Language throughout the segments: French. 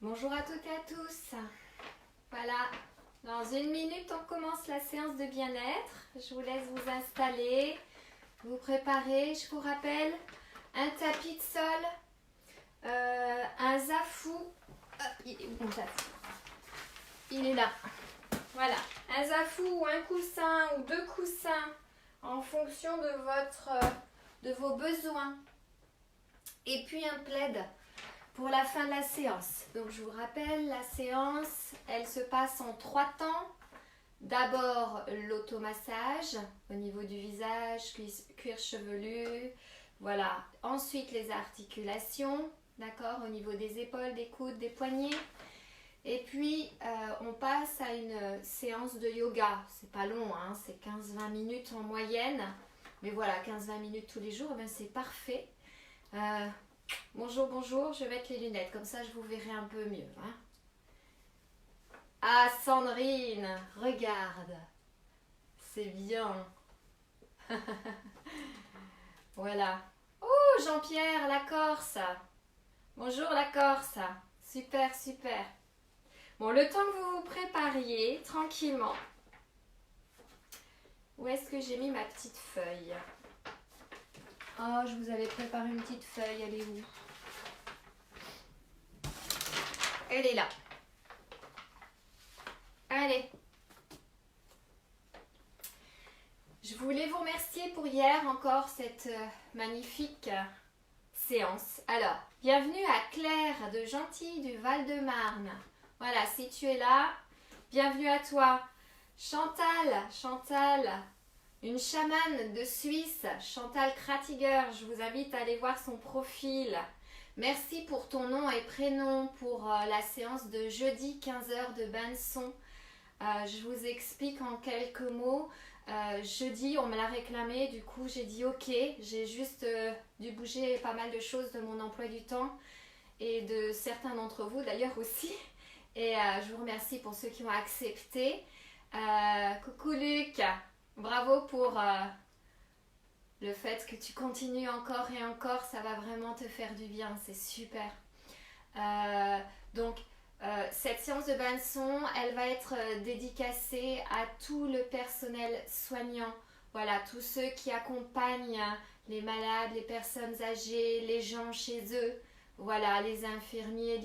Bonjour à toutes et à tous. Voilà, dans une minute on commence la séance de bien-être. Je vous laisse vous installer, vous préparer. Je vous rappelle, un tapis de sol, un zafou. Il est où mon zafou? Il est là. Voilà, un zafou ou un coussin ou deux coussins en fonction de vos besoins. Et puis un plaid pour la fin de la séance. Donc je vous rappelle, la séance, elle se passe en 3 temps. D'abord l'automassage au niveau du visage, cuir chevelu, voilà. Ensuite les articulations, d'accord, au niveau des épaules, des coudes, des poignets. Et puis on passe à une séance de yoga. C'est pas long, hein, c'est 15-20 minutes en moyenne. Mais voilà, 15-20 minutes tous les jours, ben c'est parfait. Bonjour, bonjour, je vais mettre les lunettes, comme ça je vous verrai un peu mieux. Hein. Ah, Sandrine, regarde, c'est bien. Voilà. Oh, Jean-Pierre, la Corse. Bonjour la Corse. Super, super. Bon, le temps que vous vous prépariez, tranquillement. Où est-ce que j'ai mis ma petite feuille? Oh, je vous avais préparé une petite feuille, elle est où? Elle est là. Allez. Je voulais vous remercier pour hier encore cette magnifique séance. Alors, bienvenue à Claire de Gentilly du Val-de-Marne. Voilà, si tu es là, bienvenue à toi. Chantal, une chamane de Suisse, Chantal Kratiger, je vous invite à aller voir son profil. Merci pour ton nom et prénom pour la séance de jeudi 15h de bain de son. Je vous explique en quelques mots. Jeudi, on me l'a réclamé, du coup j'ai dit ok. J'ai juste dû bouger pas mal de choses de mon emploi du temps et de certains d'entre vous d'ailleurs aussi. Et je vous remercie pour ceux qui ont accepté. Coucou Luc, bravo pour le fait que tu continues encore et encore, ça va vraiment te faire du bien, c'est super. Donc, cette séance de bain de son, elle va être dédicacée à tout le personnel soignant. Voilà, tous ceux qui accompagnent les malades, les personnes âgées, les gens chez eux. Voilà, les infirmiers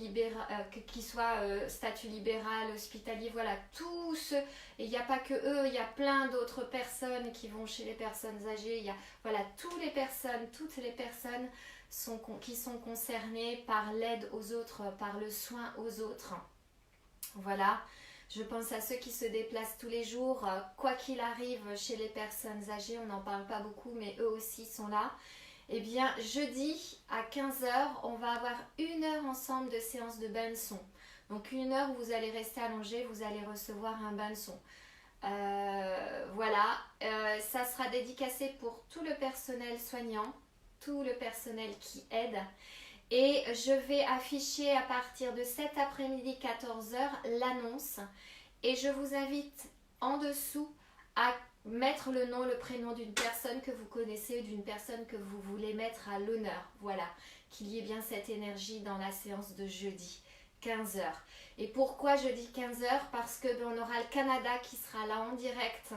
qui soient statut libéral, hospitalier, voilà, tous ceux. Et il n'y a pas que eux, il y a plein d'autres personnes qui vont chez les personnes âgées. Il y a, voilà, toutes les personnes qui sont concernées par l'aide aux autres, par le soin aux autres. Voilà, je pense à ceux qui se déplacent tous les jours, quoi qu'il arrive chez les personnes âgées, on n'en parle pas beaucoup, mais eux aussi sont là. Eh bien, jeudi à 15h, on va avoir 1 heure ensemble de séance de bain de son. Donc 1 heure où vous allez rester allongé, vous allez recevoir un bain de son. Voilà, ça sera dédicacé pour tout le personnel soignant, tout le personnel qui aide. Et je vais afficher à partir de cet après-midi 14h l'annonce. Et je vous invite en dessous à mettre le nom, le prénom d'une personne que vous connaissez, d'une personne que vous voulez mettre à l'honneur. Voilà, qu'il y ait bien cette énergie dans la séance de jeudi 15h. Et pourquoi jeudi 15h? Parce que on aura le Canada qui sera là en direct.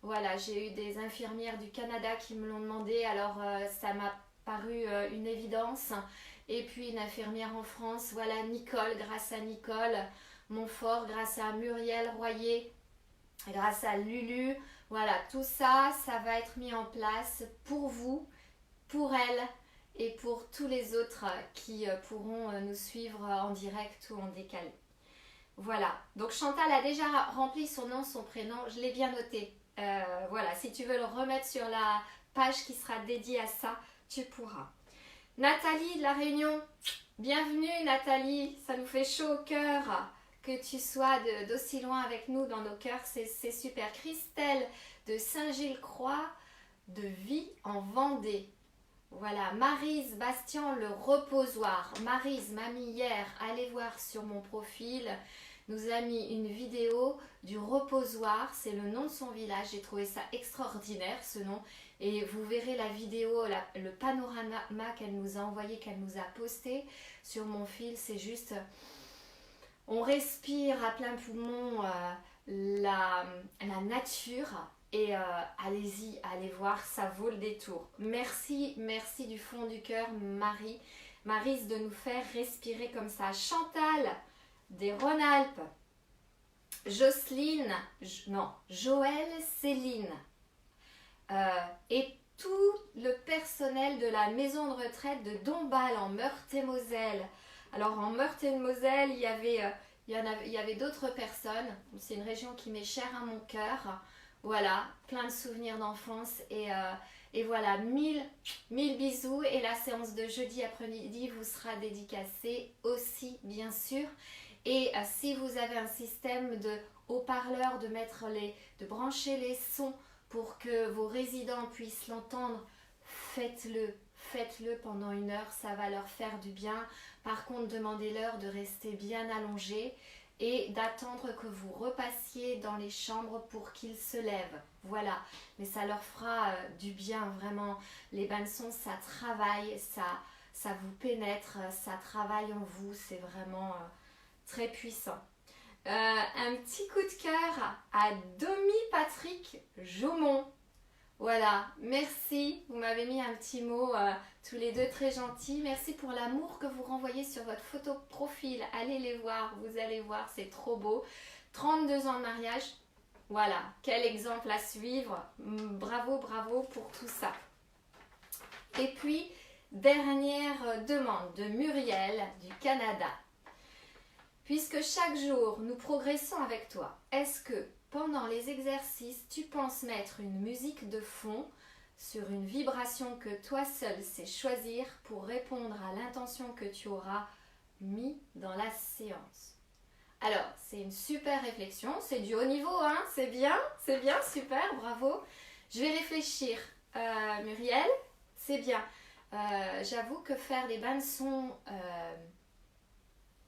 Voilà, j'ai eu des infirmières du Canada qui me l'ont demandé, alors ça m'a paru une évidence. Et puis une infirmière en France, voilà, Nicole, grâce à Nicole Montfort, grâce à Muriel Royer, grâce à Lulu, voilà, tout ça, ça va être mis en place pour vous, pour elle et pour tous les autres qui pourront nous suivre en direct ou en décalé. Voilà, donc Chantal a déjà rempli son nom, son prénom, je l'ai bien noté. Voilà, si tu veux le remettre sur la page qui sera dédiée à ça, tu pourras. Nathalie de La Réunion, bienvenue Nathalie, ça nous fait chaud au cœur que tu sois d'aussi loin avec nous dans nos cœurs, c'est super. Christelle de Saint-Gilles-Croix de Vie en Vendée. Voilà, Maryse Bastien le reposoir. Maryse m'a mis hier, allez voir sur mon profil, nous a mis une vidéo du reposoir, c'est le nom de son village, j'ai trouvé ça extraordinaire ce nom. Et vous verrez la vidéo, le panorama qu'elle nous a envoyé, qu'elle nous a posté sur mon fil, c'est juste On respire à plein poumon la nature et allez-y, allez voir, ça vaut le détour. Merci, merci du fond du cœur Maryse de nous faire respirer comme ça. Chantal des Rhône-Alpes, Jocelyne, Joël, Céline et tout le personnel de la maison de retraite de Dombasle en Meurthe-et-Moselle. Alors en Meurthe-et-Moselle, il y avait d'autres personnes. C'est une région qui m'est chère à mon cœur. Voilà, plein de souvenirs d'enfance et voilà, mille bisous. Et la séance de jeudi après-midi vous sera dédicacée aussi, bien sûr. Et si vous avez un système de haut-parleur, de brancher les sons pour que vos résidents puissent l'entendre, faites-le pendant 1 heure, ça va leur faire du bien. Par contre, demandez-leur de rester bien allongés et d'attendre que vous repassiez dans les chambres pour qu'ils se lèvent. Voilà, mais ça leur fera du bien, vraiment. Les bains de son, ça travaille, ça vous pénètre, ça travaille en vous, c'est vraiment très puissant. Un petit coup de cœur à Domi Patrick Jaumont. Voilà, merci, vous m'avez mis un petit mot tous les deux très gentils. Merci pour l'amour que vous renvoyez sur votre photo profil. Allez les voir, vous allez voir, c'est trop beau. 32 ans de mariage, voilà, quel exemple à suivre. Bravo, bravo pour tout ça. Et puis, dernière demande de Muriel du Canada. Puisque chaque jour nous progressons avec toi, est-ce que pendant les exercices, tu penses mettre une musique de fond sur une vibration que toi seul sais choisir pour répondre à l'intention que tu auras mis dans la séance? Alors, c'est une super réflexion, c'est du haut niveau, hein, c'est bien, super, bravo. Je vais réfléchir, Muriel, c'est bien. J'avoue que faire des bains de son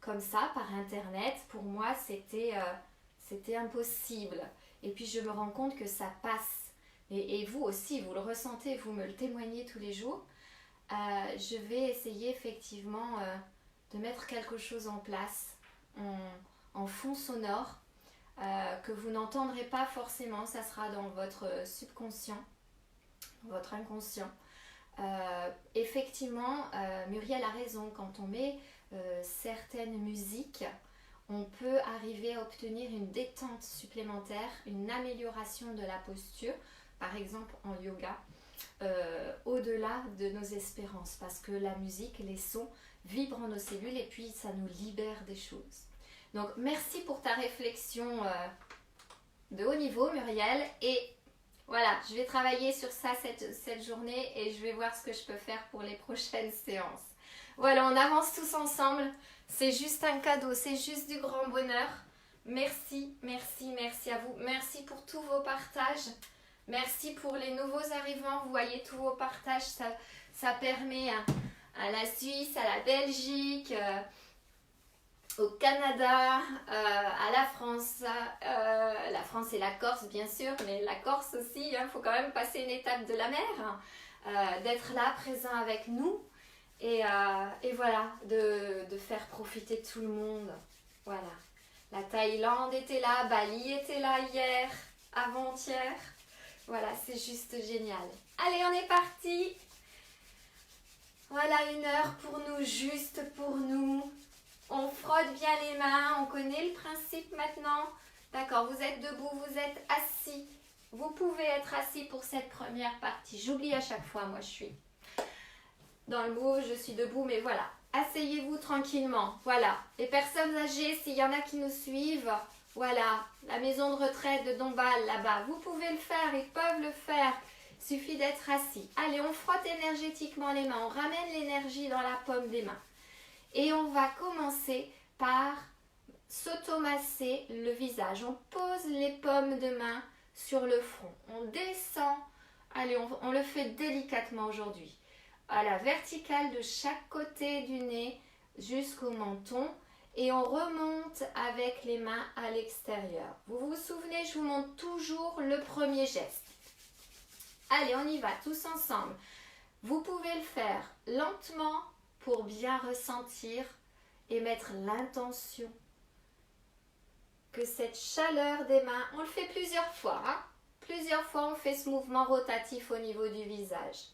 comme ça, par internet, pour moi, c'était impossible. Et puis, je me rends compte que ça passe. Et vous aussi, vous le ressentez, vous me le témoignez tous les jours. Je vais essayer effectivement de mettre quelque chose en place en fond sonore que vous n'entendrez pas forcément. Ça sera dans votre subconscient, votre inconscient. Effectivement, Muriel a raison. Quand on met certaines musiques, on peut arriver à obtenir une détente supplémentaire, une amélioration de la posture, par exemple en yoga, au-delà de nos espérances, parce que la musique, les sons vibrent en nos cellules et puis ça nous libère des choses. Donc merci pour ta réflexion de haut niveau, Muriel, et voilà, je vais travailler sur ça cette journée et je vais voir ce que je peux faire pour les prochaines séances. Voilà, on avance tous ensemble. C'est juste un cadeau, c'est juste du grand bonheur. Merci, merci, merci à vous. Merci pour tous vos partages. Merci pour les nouveaux arrivants. Vous voyez tous vos partages, ça permet à la Suisse, à la Belgique, au Canada, à la France et la Corse bien sûr, mais la Corse aussi, il faut quand même passer une étape de la mer, d'être là, présent avec nous. Et voilà, de faire profiter tout le monde. Voilà. La Thaïlande était là, Bali était là hier, avant-hier. Voilà, c'est juste génial. Allez, on est parti. Voilà, 1 heure pour nous, juste pour nous. On frotte bien les mains, on connaît le principe maintenant. D'accord, vous êtes debout, vous êtes assis. Vous pouvez être assis pour cette première partie. J'oublie à chaque fois, moi je suis dans le mot, je suis debout, mais voilà. Asseyez-vous tranquillement, voilà. Les personnes âgées, s'il y en a qui nous suivent, voilà. La maison de retraite de Dombasle, là-bas, vous pouvez le faire, ils peuvent le faire. Il suffit d'être assis. Allez, on frotte énergétiquement les mains, on ramène l'énergie dans la paume des mains. Et on va commencer par s'automasser le visage. On pose les paumes de main sur le front. On descend, allez, on le fait délicatement aujourd'hui. À la verticale de chaque côté du nez jusqu'au menton et on remonte avec les mains à l'extérieur. Vous vous souvenez, je vous montre toujours le premier geste. Allez, on y va tous ensemble. Vous pouvez le faire lentement pour bien ressentir et mettre l'intention que cette chaleur des mains, on le fait plusieurs fois, hein? Plusieurs fois on fait ce mouvement rotatif au niveau du visage.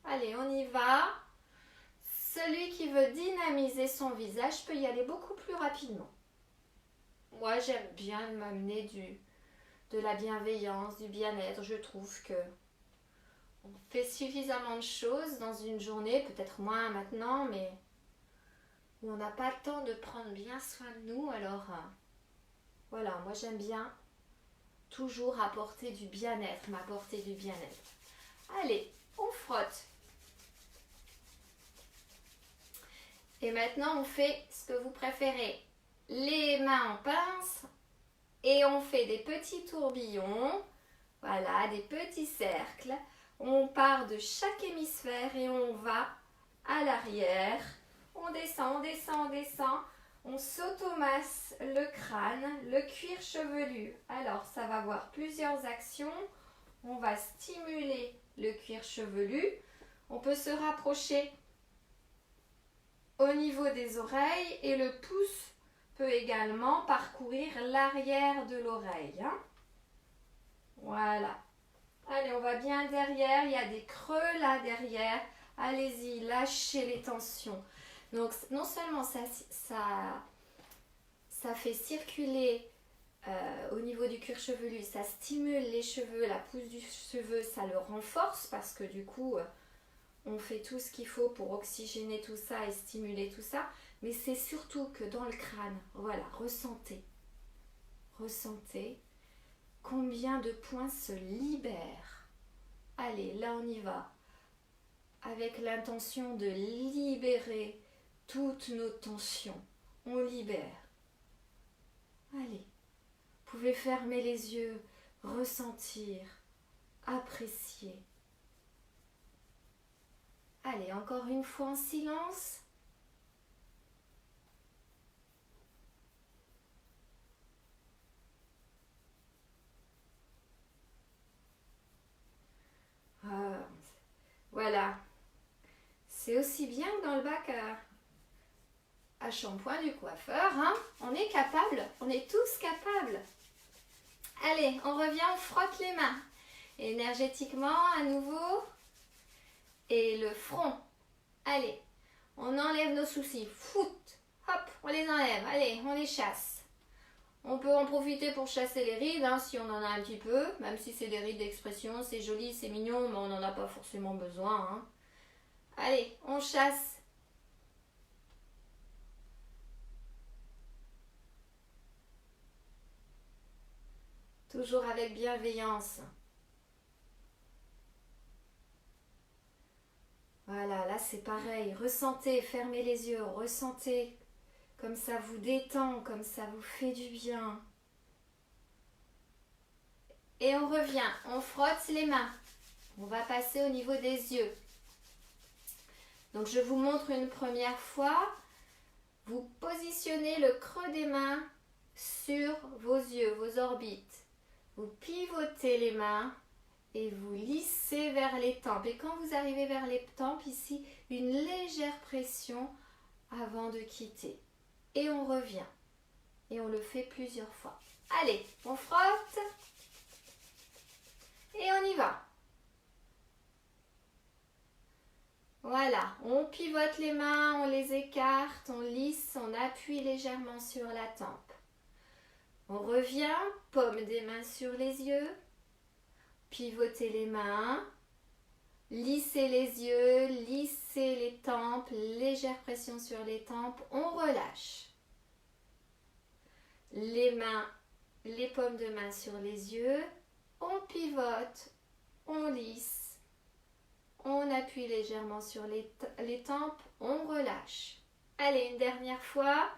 Allez, on y va. Celui qui veut dynamiser son visage peut y aller beaucoup plus rapidement. Moi, j'aime bien m'amener de la bienveillance, du bien-être. Je trouve que on fait suffisamment de choses dans une journée, peut-être moins maintenant, mais où on n'a pas le temps de prendre bien soin de nous. Alors, voilà, moi j'aime bien toujours apporter du bien-être, m'apporter du bien-être. Allez, on frotte. Et maintenant, on fait ce que vous préférez. Les mains en pince et on fait des petits tourbillons. Voilà, des petits cercles. On part de chaque hémisphère et on va à l'arrière. On descend, on descend, on descend. On s'automasse le crâne, le cuir chevelu. Alors, ça va avoir plusieurs actions. On va stimuler le cuir chevelu. On peut se rapprocher au niveau des oreilles et le pouce peut également parcourir l'arrière de l'oreille. Hein. Voilà. Allez, on va bien derrière. Il y a des creux là derrière. Allez-y, lâchez les tensions. Donc, non seulement ça fait circuler au niveau du cuir chevelu, ça stimule les cheveux, la pousse du cheveu, ça le renforce parce que du coup, on fait tout ce qu'il faut pour oxygéner tout ça et stimuler tout ça. Mais c'est surtout que dans le crâne, voilà, ressentez combien de points se libèrent. Allez, là on y va. Avec l'intention de libérer toutes nos tensions. On libère. Allez, vous pouvez fermer les yeux, ressentir, apprécier. Allez, encore une fois en silence. Voilà. C'est aussi bien que dans le bac à shampoing du coiffeur. Hein. On est capable, on est tous capables. Allez, on revient, on frotte les mains. Énergétiquement, à nouveau. Et le front. Allez, on enlève nos soucis. Foot, hop, on les enlève. Allez, on les chasse. On peut en profiter pour chasser les rides, hein, si on en a un petit peu. Même si c'est des rides d'expression, c'est joli, c'est mignon, mais on n'en a pas forcément besoin. Hein. Allez, on chasse. Toujours avec bienveillance. Voilà, là c'est pareil. Ressentez, fermez les yeux, ressentez comme ça vous détend, comme ça vous fait du bien. Et on revient, on frotte les mains. On va passer au niveau des yeux. Donc je vous montre une première fois. Vous positionnez le creux des mains sur vos yeux, vos orbites. Vous pivotez les mains et vous lissez vers les tempes. Et quand vous arrivez vers les tempes, ici, une légère pression avant de quitter. Et on revient. Et on le fait plusieurs fois. Allez, on frotte. Et on y va. Voilà, on pivote les mains, on les écarte, on lisse, on appuie légèrement sur la tempe. On revient, paume des mains sur les yeux, pivotez les mains, lissez les yeux, lissez les tempes, légère pression sur les tempes, on relâche. Les mains, les paumes de main sur les yeux, on pivote, on lisse, on appuie légèrement sur les tempes, on relâche. Allez, une dernière fois,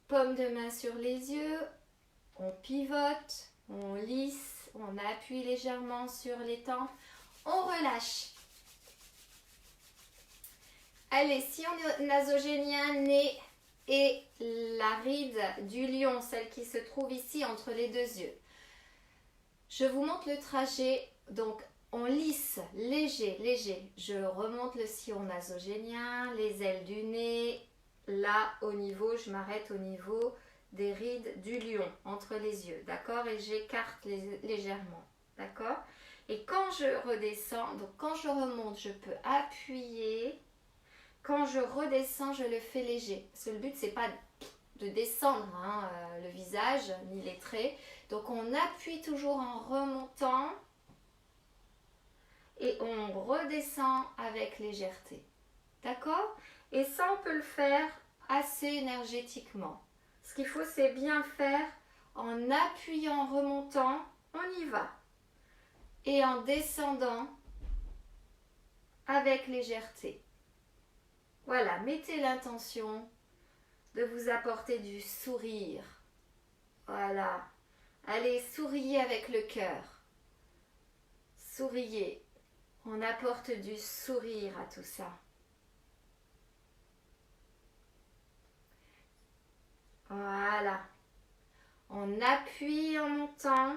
paume de main sur les yeux, on pivote, on lisse, on appuie légèrement sur les tempes, on relâche. Allez, sillon nasogénien, nez et la ride du lion, celle qui se trouve ici entre les deux yeux. Je vous montre le trajet, donc on lisse, léger, léger. Je remonte le sillon nasogénien, les ailes du nez, là au niveau, je m'arrête au niveau des rides du lion entre les yeux, d'accord? Et j'écarte légèrement, d'accord? Et quand je redescends, donc quand je remonte, je peux appuyer. Quand je redescends, je le fais léger. Parce que le but, c'est pas de descendre hein, le visage, ni les traits. Donc on appuie toujours en remontant et on redescend avec légèreté. D'accord? Et ça, on peut le faire assez énergétiquement. Ce qu'il faut, c'est bien faire en appuyant, en remontant, on y va. Et en descendant avec légèreté. Voilà, mettez l'intention de vous apporter du sourire. Voilà. Allez, souriez avec le cœur. Souriez. On apporte du sourire à tout ça. Voilà. On appuie en montant,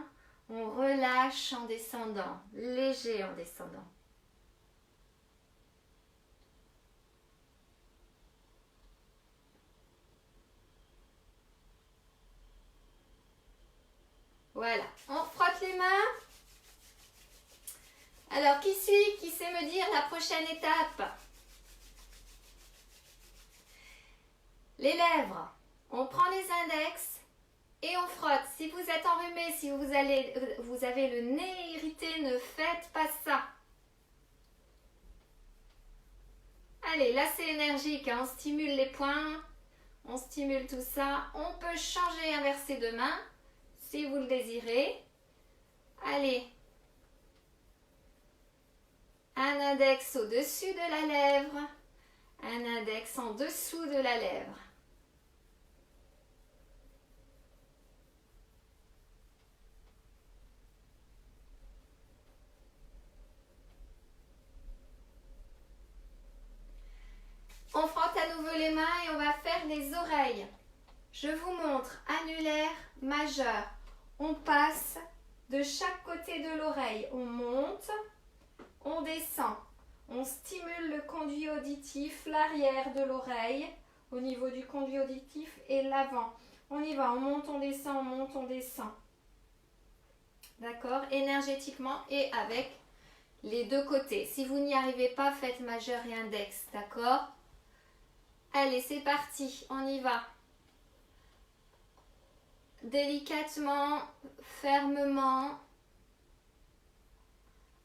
on relâche en descendant, léger en descendant. Voilà, on frotte les mains. Alors, qui sait me dire la prochaine étape? Les lèvres. On prend les index et on frotte. Si vous êtes enrhumé, si vous avez le nez irrité, ne faites pas ça. Allez, là c'est énergique, hein. On stimule les poings, on stimule tout ça. On peut changer, inverser de main, si vous le désirez. Allez. Un index au-dessus de la lèvre, un index en dessous de la lèvre. On frotte à nouveau les mains et on va faire les oreilles. Je vous montre annulaire, majeur. On passe de chaque côté de l'oreille. On monte, on descend. On stimule le conduit auditif, l'arrière de l'oreille, au niveau du conduit auditif et l'avant. On y va, on monte, on descend, on monte, on descend. D'accord? Énergétiquement et avec les deux côtés. Si vous n'y arrivez pas, faites majeur et index. D'accord? Allez, c'est parti, on y va. Délicatement, fermement.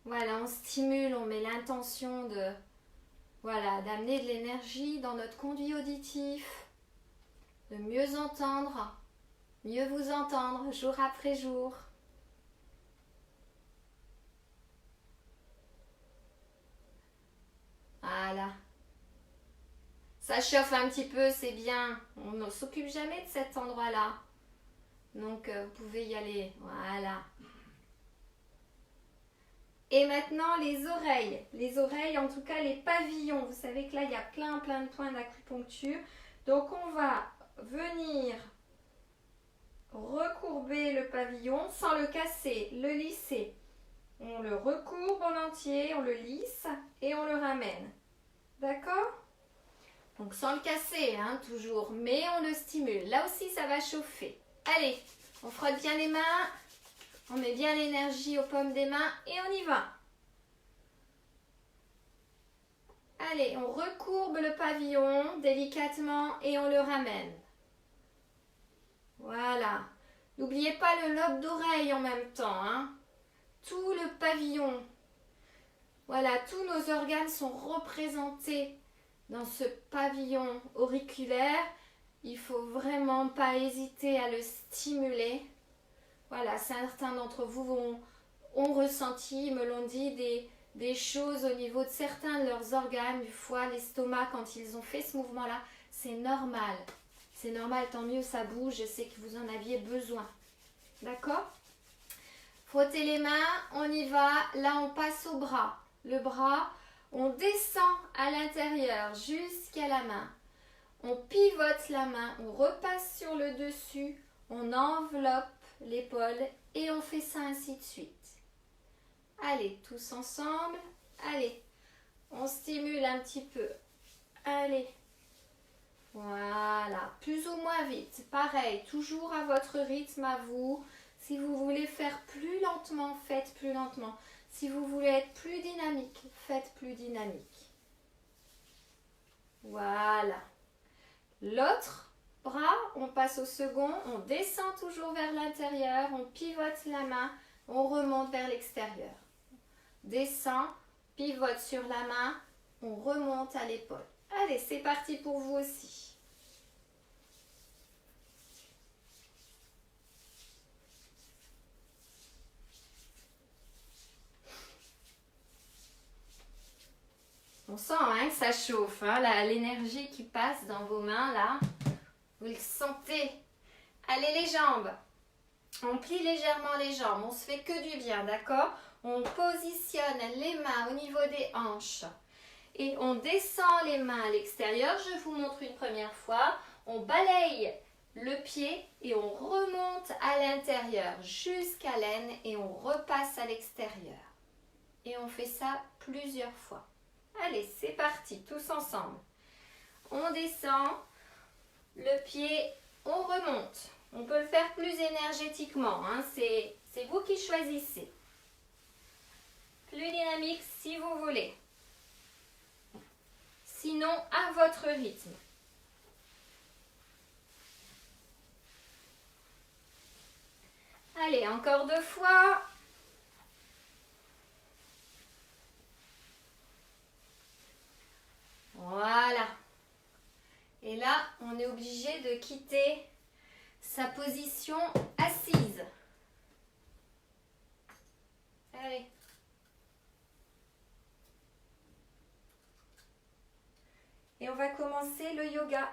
Voilà, on stimule, on met l'intention de, voilà, d'amener de l'énergie dans notre conduit auditif, de mieux entendre, mieux vous entendre jour après jour. Voilà. Ça chauffe un petit peu, c'est bien. On ne s'occupe jamais de cet endroit-là. Donc, vous pouvez y aller. Voilà. Et maintenant, les oreilles. Les oreilles, en tout cas, les pavillons. Vous savez que là, il y a plein de points d'acupuncture. Donc, on va venir recourber le pavillon sans le casser, le lisser. On le recourbe en entier, on le lisse et on le ramène. D'accord ? Donc sans le casser, hein, toujours, mais on le stimule. Là aussi, ça va chauffer. Allez, on frotte bien les mains, on met bien l'énergie aux paumes des mains et on y va. Allez, on recourbe le pavillon délicatement et on le ramène. Voilà. N'oubliez pas le lobe d'oreille en même temps, hein. Tout le pavillon. Voilà, tous nos organes sont représentés dans ce pavillon auriculaire. Il ne faut vraiment pas hésiter à le stimuler. Voilà, certains d'entre vous ont ressenti, me l'ont dit, des choses au niveau de certains de leurs organes, du foie, l'estomac, quand ils ont fait ce mouvement-là. C'est normal. C'est normal, tant mieux, ça bouge. Je sais que vous en aviez besoin. D'accord ? Frottez les mains, on y va. Là, on passe au bras. Le bras, on descend à l'intérieur jusqu'à la main. On pivote la main, on repasse sur le dessus, on enveloppe l'épaule et on fait ça ainsi de suite. Allez, tous ensemble. Allez, on stimule un petit peu. Allez. Voilà. Voilà, plus ou moins vite. Pareil, toujours à votre rythme à vous. Si vous voulez faire plus lentement, faites plus lentement. Si vous voulez être plus dynamique, faites plus dynamique. Voilà. L'autre bras, on passe au second, on descend toujours vers l'intérieur, on pivote la main, on remonte vers l'extérieur. Descend, pivote sur la main, on remonte à l'épaule. Allez, c'est parti pour vous aussi. On sent hein, que ça chauffe, hein, l'énergie qui passe dans vos mains là, vous le sentez. Allez les jambes, on plie légèrement les jambes, on se fait que du bien, d'accord? On positionne les mains au niveau des hanches et on descend les mains à l'extérieur. Je vous montre une première fois, on balaye le pied et on remonte à l'intérieur jusqu'à l'aine et on repasse à l'extérieur. Et on fait ça plusieurs fois. Allez, c'est parti, tous ensemble. On descend, le pied, on remonte. On peut le faire plus énergétiquement, hein, c'est vous qui choisissez. Plus dynamique si vous voulez. Sinon, à votre rythme. Allez, encore 2 fois. Voilà. Et là, on est obligé de quitter sa position assise. Allez. Et on va commencer le yoga.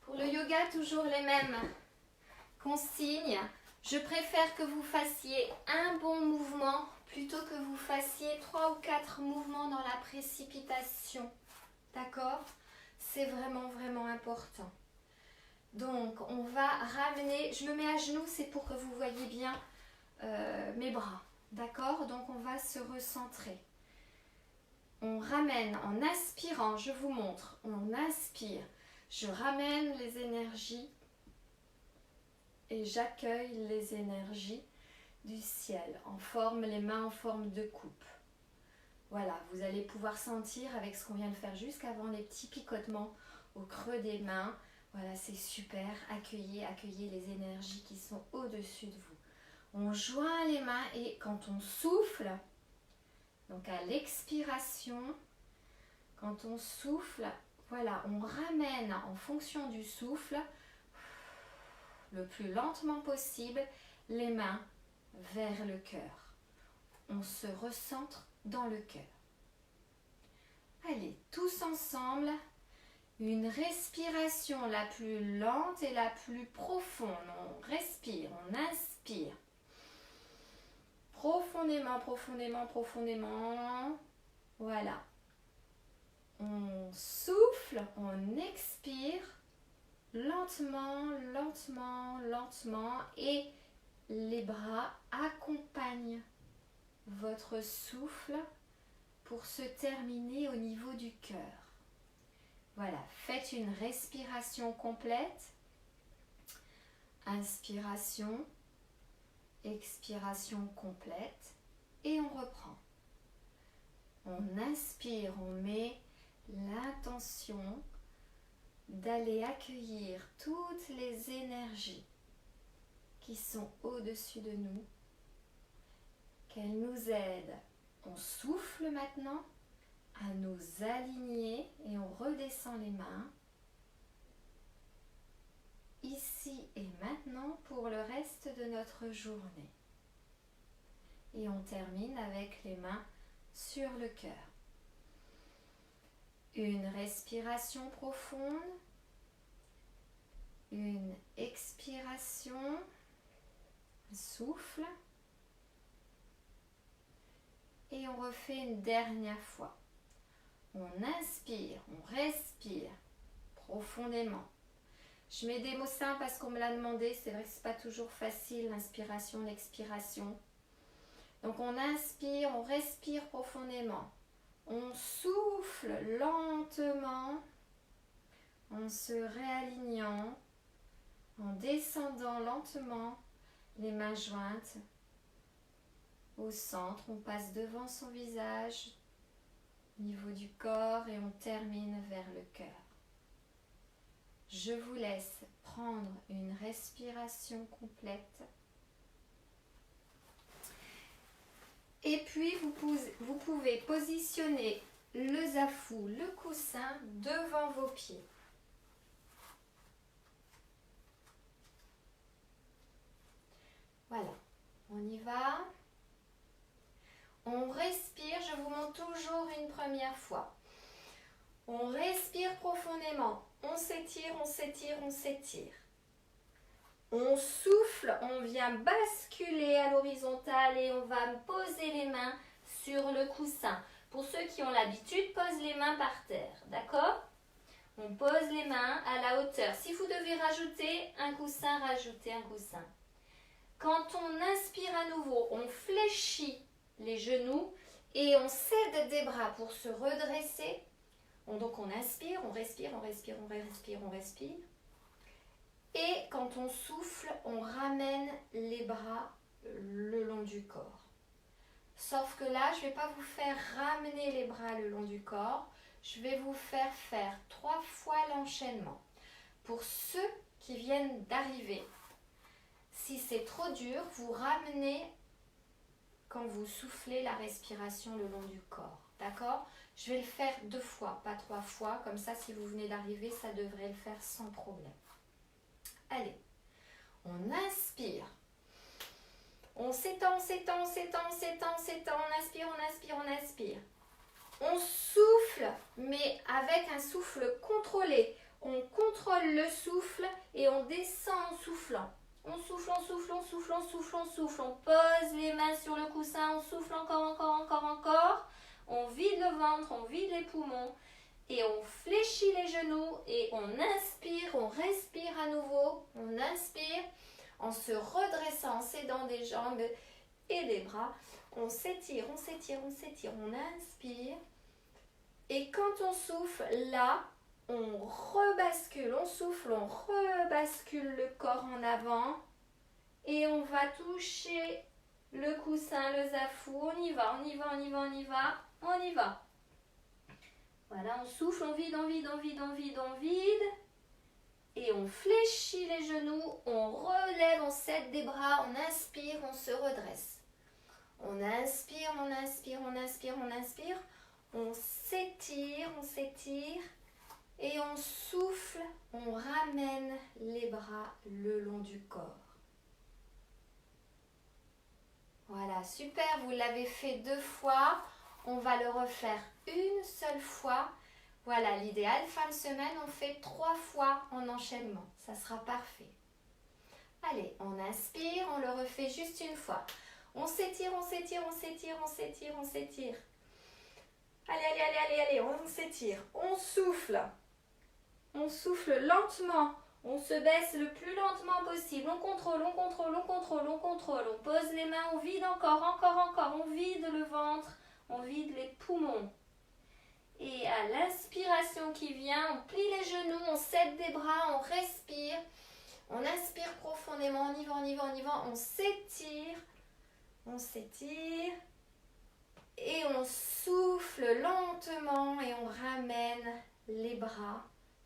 Pour le yoga, toujours les mêmes consignes. Je préfère que vous fassiez un bon mouvement plutôt que vous fassiez 3 ou 4 mouvements dans la précipitation. D'accord? C'est vraiment, vraiment important. Donc, on va ramener, je me mets à genoux, c'est pour que vous voyez bien mes bras. D'accord? Donc, on va se recentrer. On ramène en inspirant, je vous montre. On inspire, je ramène les énergies et j'accueille les énergies du ciel, les mains en forme de coupe. Voilà, vous allez pouvoir sentir avec ce qu'on vient de faire jusqu'avant les petits picotements au creux des mains. Voilà, c'est super. Accueillez les énergies qui sont au-dessus de vous. On joint les mains et quand on souffle, donc à l'expiration, quand on souffle, voilà, on ramène en fonction du souffle, le plus lentement possible, les mains vers le cœur. On se recentre dans le cœur. Allez, tous ensemble, une respiration la plus lente et la plus profonde. On respire, on inspire. Profondément, profondément, profondément. Voilà. On souffle, on expire lentement, lentement, lentement et les bras accompagnent votre souffle pour se terminer au niveau du cœur. Voilà, faites une respiration complète. Inspiration, expiration complète et on reprend. On inspire, on met l'intention d'aller accueillir toutes les énergies qui sont au-dessus de nous, qu'elles nous aident. On souffle maintenant à nous aligner et on redescend les mains ici et maintenant pour le reste de notre journée. Et on termine avec les mains sur le cœur. Une respiration profonde, une expiration, souffle. Et on refait une dernière fois. On inspire, on respire profondément. Je mets des mots simples parce qu'on me l'a demandé. C'est vrai que ce n'est pas toujours facile, l'inspiration, l'expiration. Donc on inspire, on respire profondément. On souffle lentement en se réalignant, en descendant lentement, les mains jointes au centre. On passe devant son visage, au niveau du corps et on termine vers le cœur. Je vous laisse prendre une respiration complète. Et puis vous pouvez positionner le zafou, le coussin devant vos pieds. Voilà, on y va. On respire, je vous montre toujours une première fois. On respire profondément, on s'étire, on s'étire, on s'étire. On souffle, on vient basculer à l'horizontale et on va poser les mains sur le coussin. Pour ceux qui ont l'habitude, pose les mains par terre, d'accord? On pose les mains à la hauteur. Si vous devez rajouter un coussin, rajoutez un coussin. Quand on inspire à nouveau, on fléchit les genoux et on cède des bras pour se redresser. Donc on inspire, on respire, on respire, on respire, on respire. Et quand on souffle, on ramène les bras le long du corps. Sauf que là, je ne vais pas vous faire ramener les bras le long du corps. Je vais vous faire 3 fois l'enchaînement. Pour ceux qui viennent d'arriver, si c'est trop dur, vous ramenez quand vous soufflez la respiration le long du corps. D'accord? Je vais le faire 2 fois, pas 3 fois. Comme ça, si vous venez d'arriver, ça devrait le faire sans problème. Allez, on inspire. On s'étend, on s'étend, on s'étend, on s'étend, on s'étend. On inspire, on inspire, on inspire. On souffle, mais avec un souffle contrôlé. On contrôle le souffle et on descend en soufflant. On souffle, on souffle, on souffle, on souffle, on souffle. On pose les mains sur le coussin, on souffle encore, encore, encore, encore. On vide le ventre, on vide les poumons. Et on fléchit les genoux et on inspire, on respire à nouveau. On inspire en se redressant, en s'aidant des jambes et des bras. On s'étire, on s'étire, on s'étire, on inspire. Et quand on souffle, là, on rebascule, on souffle, on rebascule le corps en avant. Et on va toucher le coussin, le zafou. On y va, on y va, on y va, on y va, on y va. Voilà, on souffle, on vide, on vide, on vide, on vide, on vide. Et on fléchit les genoux, on relève, on cède des bras, on inspire, on se redresse. On inspire, on inspire, on inspire, on inspire. On s'étire et on souffle, on ramène les bras le long du corps. Voilà, super, vous l'avez fait 2 fois. On va le refaire une seule fois. Voilà, l'idéal, fin de semaine, on fait 3 fois en enchaînement. Ça sera parfait. Allez, on inspire, on le refait juste une fois. On s'étire, on s'étire, on s'étire, on s'étire, on s'étire. Allez, allez, allez, allez, allez, on s'étire. On souffle. On souffle lentement. On se baisse le plus lentement possible. On contrôle, on contrôle, on contrôle, on contrôle. On pose les mains, on vide encore, encore, encore. On vide le ventre, on vide les poumons. Et à l'inspiration qui vient, on plie les genoux, on cède des bras, on respire. On inspire profondément, on y va, on y va, on y va. On s'étire. On s'étire. Et on souffle lentement et on ramène les bras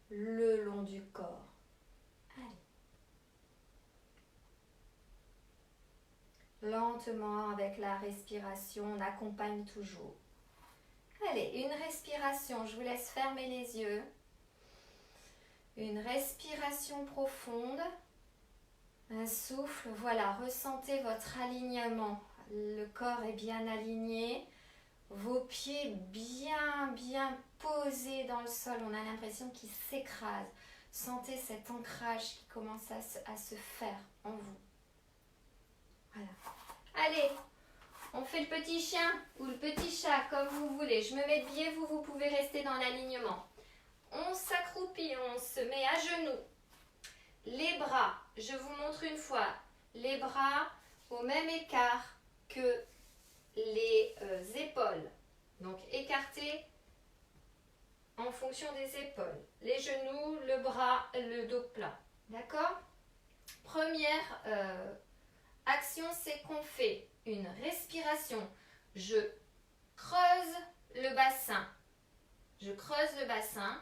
le long du corps. Allez. Lentement avec la respiration, on accompagne toujours. Allez, une respiration, je vous laisse fermer les yeux. Une respiration profonde. Un souffle, voilà, ressentez votre alignement. Le corps est bien aligné. Vos pieds bien posés dans le sol. On a l'impression qu'ils s'écrasent. Sentez cet ancrage qui commence à se faire en vous. Voilà. Allez, on fait le petit chien ou le petit chat comme vous voulez. Je me mets de biais, vous pouvez rester dans l'alignement. On s'accroupit, on se met à genoux. Les bras, je vous montre une fois, les bras au même écart que les épaules. Donc écartez en fonction des épaules. Les genoux, le bras, le dos plat. D'accord? Première action, c'est qu'on fait une respiration. Je creuse le bassin. Je creuse le bassin.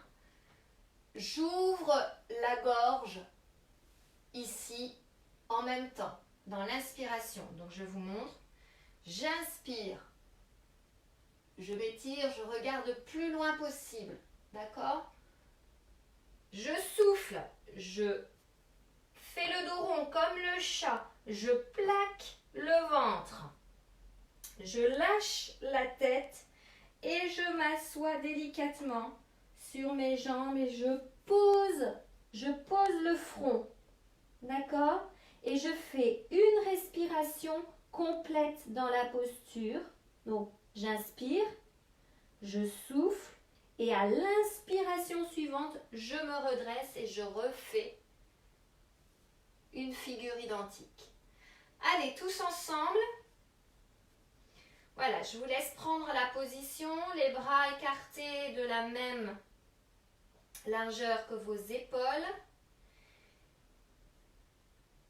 J'ouvre la gorge ici en même temps, dans l'inspiration. Donc je vous montre. J'inspire. Je m'étire, je regarde le plus loin possible. D'accord? Je souffle. Je fais le dos rond comme le chat. Je plaque le ventre. Je lâche la tête et je m'assois délicatement sur mes jambes et je pose le front. D'accord? Et je fais une respiration complète dans la posture. Donc, j'inspire, je souffle et à l'inspiration suivante, je me redresse et je refais une figure identique. Allez, tous ensemble. Voilà, je vous laisse prendre la position, les bras écartés de la même largeur que vos épaules.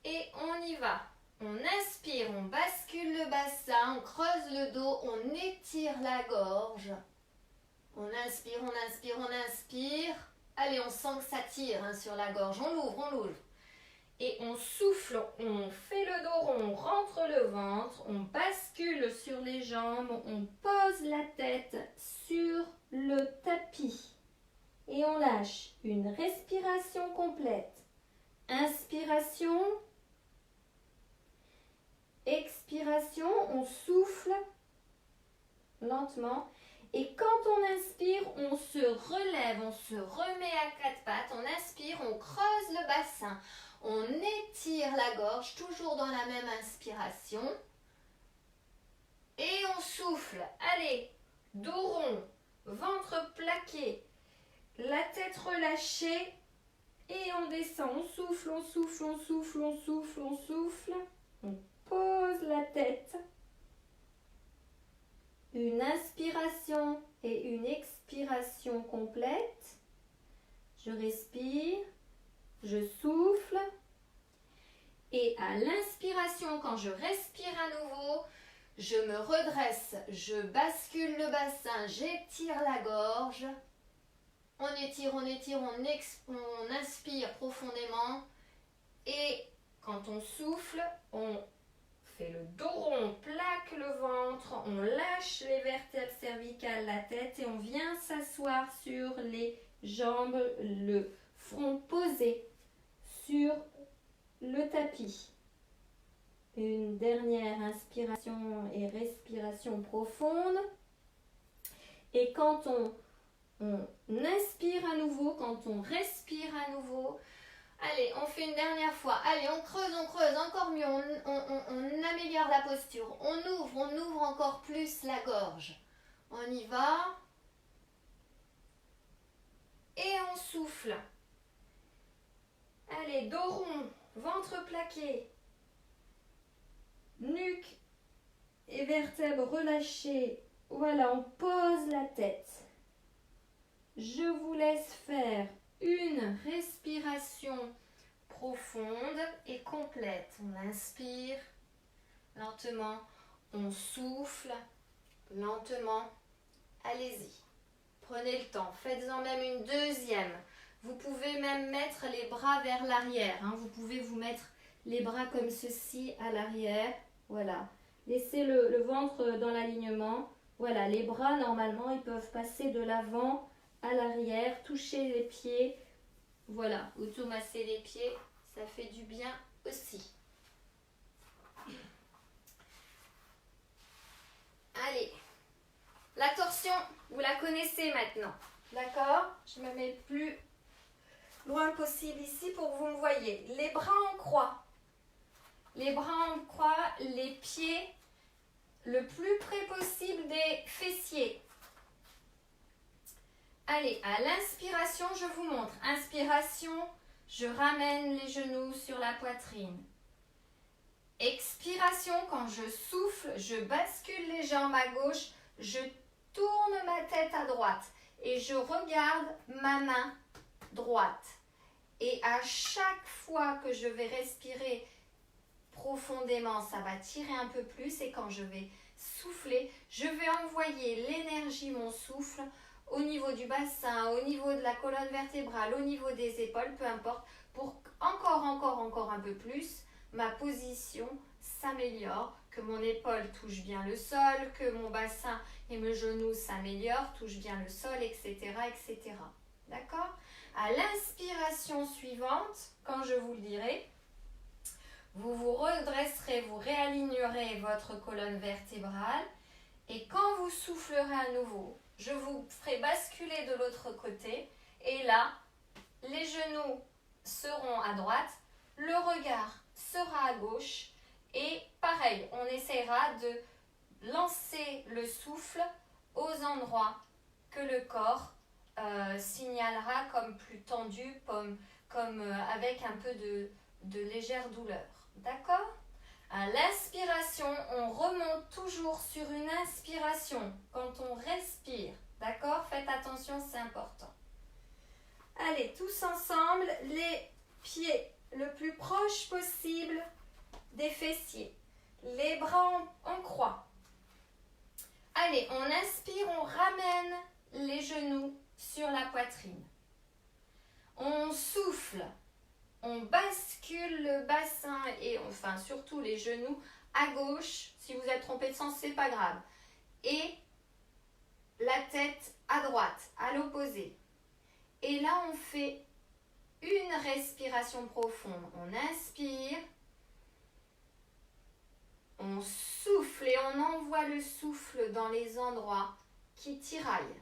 Et on y va. On inspire, on bascule le bassin, on creuse le dos, on étire la gorge. On inspire, on inspire, on inspire. Allez, on sent que ça tire sur la gorge. On l'ouvre. Et on souffle, on fait le dos rond, on rentre le ventre, on bascule sur les jambes, on pose la tête sur le tapis. Et on lâche une respiration complète. Inspiration. Expiration, on souffle lentement. Et quand on inspire, on se relève, on se remet à quatre pattes. On inspire, on creuse le bassin. On étire la gorge, toujours dans la même inspiration. Et on souffle. Allez, dos rond, ventre plaqué, la tête relâchée. Et on descend, on souffle, on souffle, on souffle, on souffle, on souffle. On pose la tête. Une inspiration et une expiration complète. Je respire, je souffle. Et à l'inspiration, quand je respire à nouveau, je me redresse, je bascule le bassin, j'étire la gorge. On étire, on inspire profondément. Et quand on souffle, on fait le dos rond, on plaque le ventre, on lâche les vertèbres cervicales, la tête et on vient s'asseoir sur les jambes, le front posé sur le tapis. Une dernière inspiration et respiration profonde. Et quand on inspire à nouveau, quand on respire à nouveau, allez, on fait une dernière fois. Allez, on creuse, encore mieux. On améliore la posture. On ouvre encore plus la gorge. On y va. Et on souffle. Allez, dos rond, ventre plaqué. Nuque et vertèbres relâchées. Voilà, on pose la tête. Je vous laisse faire une respiration profonde et complète. On inspire lentement, on souffle lentement. Allez-y, prenez le temps, faites-en même une deuxième. Vous pouvez même mettre les bras vers l'arrière. Vous pouvez vous mettre les bras comme ceci à l'arrière. Voilà, laissez le ventre dans l'alignement. Voilà, les bras normalement ils peuvent passer de l'avant à l'arrière, toucher les pieds. Voilà, automasser les pieds, ça fait du bien aussi. Allez, la torsion, vous la connaissez maintenant. D'accord? Je me mets le plus loin possible ici pour que vous me voyez. Les bras en croix. Les bras en croix, les pieds le plus près possible des fessiers. Allez, à l'inspiration, je vous montre. Inspiration, je ramène les genoux sur la poitrine. Expiration, quand je souffle, je bascule les jambes à gauche, je tourne ma tête à droite. et je regarde ma main droite. Et à chaque fois que je vais respirer profondément, ça va tirer un peu plus et quand je vais souffler, je vais envoyer l'énergie, mon souffle, au niveau du bassin, au niveau de la colonne vertébrale, au niveau des épaules, peu importe, pour encore un peu plus, ma position s'améliore, que mon épaule touche bien le sol, que mon bassin et mes genoux s'améliorent, touchent bien le sol, etc. etc. D'accord? À l'inspiration suivante, quand je vous le dirai, vous vous redresserez, vous réalignerez votre colonne vertébrale et quand vous soufflerez à nouveau, je vous ferai basculer de l'autre côté et là, les genoux seront à droite, le regard sera à gauche et pareil, on essaiera de lancer le souffle aux endroits que le corps signalera comme plus tendu, comme avec un peu de légère douleur. D'accord? À l'inspiration, on remonte toujours sur une inspiration quand on respire. D'accord? Faites attention, c'est important. Allez, tous ensemble, les pieds le plus proche possible des fessiers. Les bras en croix. Allez, on inspire, on ramène les genoux sur la poitrine. On souffle. On bascule le bassin et enfin surtout les genoux à gauche. Si vous êtes trompé de sens, c'est pas grave. Et la tête à droite, à l'opposé. Et là, on fait une respiration profonde. On inspire. On souffle et on envoie le souffle dans les endroits qui tiraillent.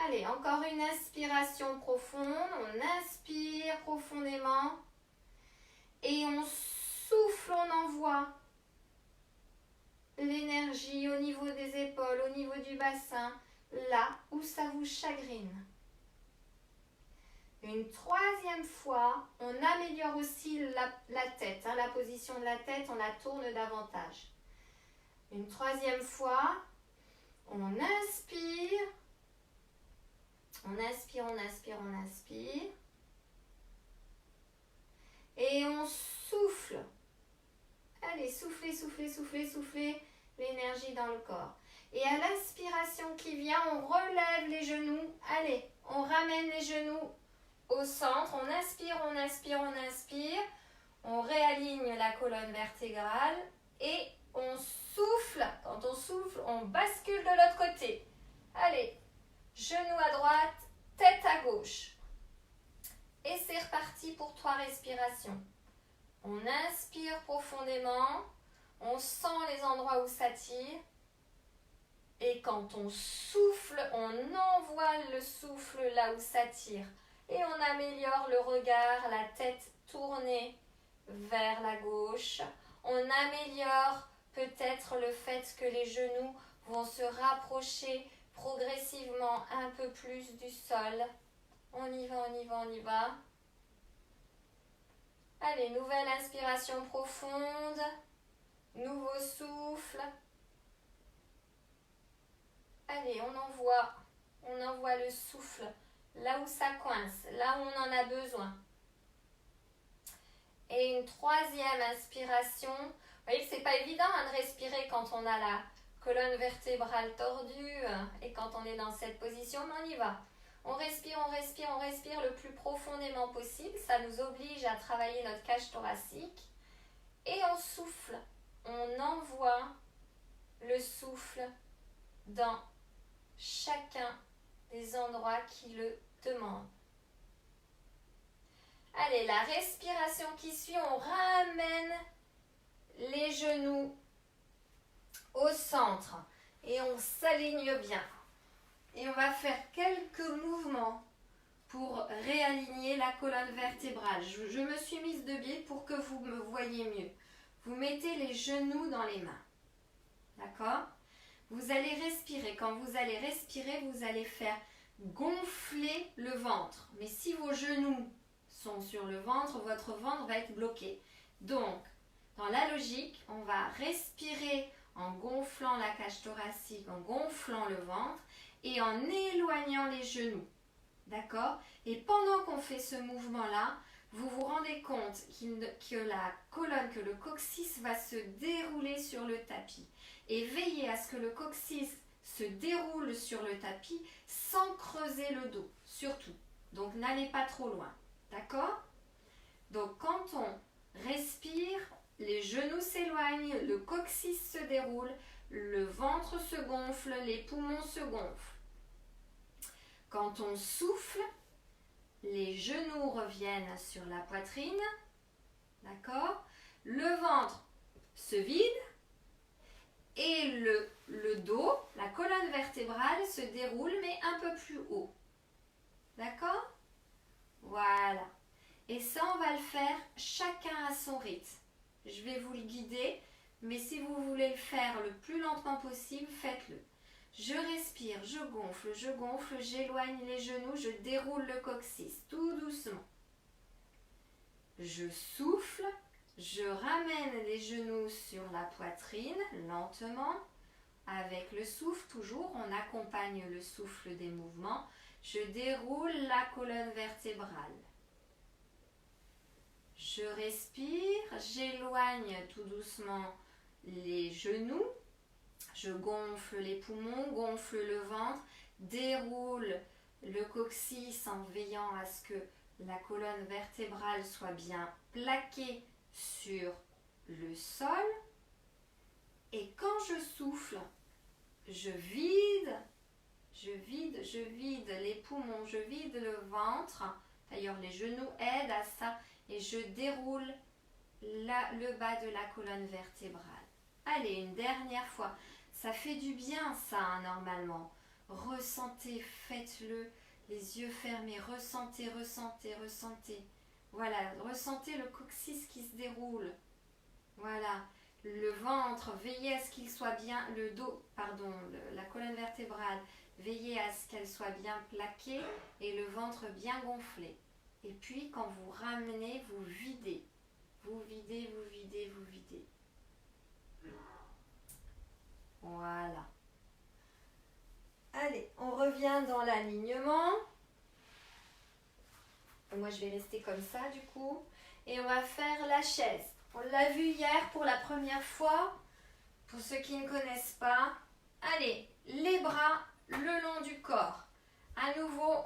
Allez, encore une inspiration profonde. On inspire profondément. Et on souffle, on envoie l'énergie au niveau des épaules, au niveau du bassin, là où ça vous chagrine. Une troisième fois, on améliore aussi la tête. La position de la tête, on la tourne davantage. Une troisième fois, on inspire. On inspire, on inspire, on inspire. Et on souffle. Allez, soufflez, soufflez, soufflez, soufflez l'énergie dans le corps. Et à l'inspiration qui vient, on relève les genoux. Allez, on ramène les genoux au centre. On inspire, on inspire, on inspire. On réaligne la colonne vertébrale. Et on souffle. Quand on souffle, on bascule de l'autre côté. Allez, genoux à droite, tête à gauche. Et c'est reparti pour 3 respirations. On inspire profondément, on sent les endroits où ça tire. Et quand on souffle, on envoie le souffle là où ça tire. Et on améliore le regard, la tête tournée vers la gauche. On améliore peut-être le fait que les genoux vont se rapprocher progressivement un peu plus du sol. On y va, on y va, on y va. Allez, nouvelle inspiration profonde. Nouveau souffle. Allez, on envoie le souffle là où ça coince, là où on en a besoin. Et une troisième inspiration. Vous voyez que c'est pas évident de respirer quand on a la colonne vertébrale tordue et quand on est dans cette position, mais on y va. On respire, on respire, on respire le plus profondément possible. Ça nous oblige à travailler notre cage thoracique. Et on souffle. On envoie le souffle dans chacun des endroits qui le demandent. Allez, la respiration qui suit, on ramène les genoux au centre et on s'aligne bien. Et on va faire quelques mouvements pour réaligner la colonne vertébrale. Je me suis mise de biais pour que vous me voyez mieux. Vous mettez les genoux dans les mains. D'accord ? Vous allez respirer. Quand vous allez respirer, vous allez faire gonfler le ventre. Mais si vos genoux sont sur le ventre, votre ventre va être bloqué. Donc, dans la logique, on va respirer en gonflant la cage thoracique, en gonflant le ventre et en éloignant les genoux. D'accord? Et pendant qu'on fait ce mouvement-là, vous vous rendez compte que la colonne, que le coccyx va se dérouler sur le tapis. Et veillez à ce que le coccyx se déroule sur le tapis sans creuser le dos, surtout. Donc n'allez pas trop loin. D'accord? Donc quand on respire, les genoux s'éloignent, le coccyx se déroule, le ventre se gonfle, les poumons se gonflent. Quand on souffle, les genoux reviennent sur la poitrine, d'accord? Le ventre se vide et le dos, la colonne vertébrale se déroule mais un peu plus haut. D'accord? Voilà. Et ça, on va le faire chacun à son rythme. Je vais vous le guider, mais si vous voulez le faire le plus lentement possible, faites-le. Je respire, je gonfle, j'éloigne les genoux, je déroule le coccyx, tout doucement. Je souffle, je ramène les genoux sur la poitrine, lentement. Avec le souffle, toujours, on accompagne le souffle des mouvements. Je déroule la colonne vertébrale. Je respire, j'éloigne tout doucement les genoux. Je gonfle les poumons, gonfle le ventre, déroule le coccyx en veillant à ce que la colonne vertébrale soit bien plaquée sur le sol. Et quand je souffle, je vide les poumons, je vide le ventre. D'ailleurs, les genoux aident à ça. Et je déroule le bas de la colonne vertébrale. Allez, une dernière fois. Ça fait du bien, ça, hein, normalement. Ressentez, faites-le, les yeux fermés. Ressentez. Voilà, ressentez le coccyx qui se déroule. Voilà, le ventre, veillez à ce qu'il soit bien, le dos, pardon, la colonne vertébrale, veillez à ce qu'elle soit bien plaquée et le ventre bien gonflé. Et puis, quand vous ramenez, vous videz. Vous videz. Voilà. Allez, on revient dans l'alignement. Moi, je vais rester comme ça, du coup. Et on va faire la chaise. On l'a vu hier pour la première fois. Pour ceux qui ne connaissent pas. Allez, les bras le long du corps. À nouveau,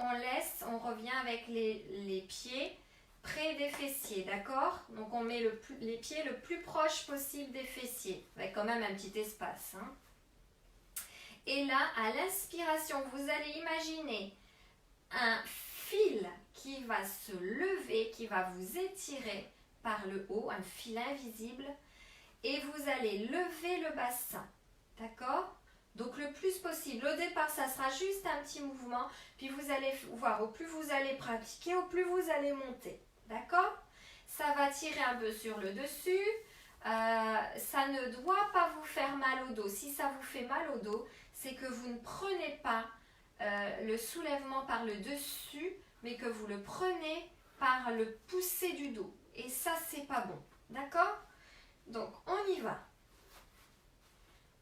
on revient avec les pieds près des fessiers, d'accord? Donc on met les pieds le plus proche possible des fessiers, avec quand même un petit espace. Hein. Et là, à l'inspiration, vous allez imaginer un fil qui va se lever, qui va vous étirer par le haut, un fil invisible, et vous allez lever le bassin, d'accord? Donc le plus possible. Au départ, ça sera juste un petit mouvement. Puis vous allez voir, au plus vous allez pratiquer, au plus vous allez monter. D'accord? Ça va tirer un peu sur le dessus. Ça ne doit pas vous faire mal au dos. Si ça vous fait mal au dos, c'est que vous ne prenez pas le soulèvement par le dessus, mais que vous le prenez par le pousser du dos. Et ça, c'est pas bon. D'accord? Donc, on y va.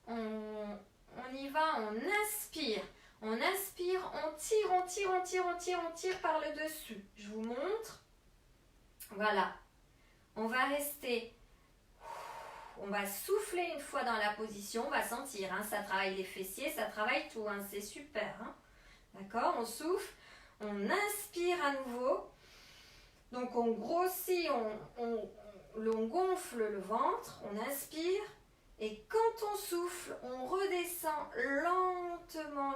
On y va, on inspire, on tire par le dessus. Je vous montre. Voilà. On va rester, on va souffler une fois dans la position, on va sentir, hein, ça travaille les fessiers, ça travaille tout, hein, c'est super. Hein. D'accord, on souffle, on inspire à nouveau. Donc on grossit, on gonfle le ventre, on inspire. Et quand on souffle, on redescend lentement.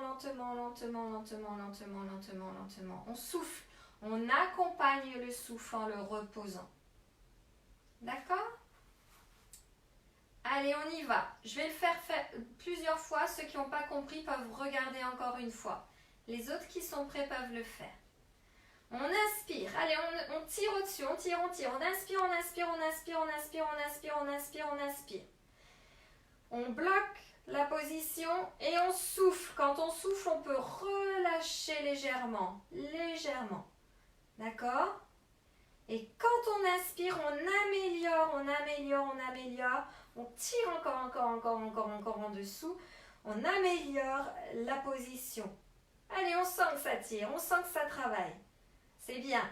On souffle, on accompagne le souffle en le reposant. D'accord? Allez, on y va. Je vais le faire plusieurs fois. Ceux qui n'ont pas compris peuvent regarder encore une fois. Les autres qui sont prêts peuvent le faire. On inspire. Allez, on tire au-dessus, on tire. On inspire. On bloque la position et on souffle. Quand on souffle, on peut relâcher légèrement. D'accord? Et quand on inspire, on améliore. On tire encore en dessous. On améliore la position. Allez, on sent que ça tire, on sent que ça travaille. C'est bien.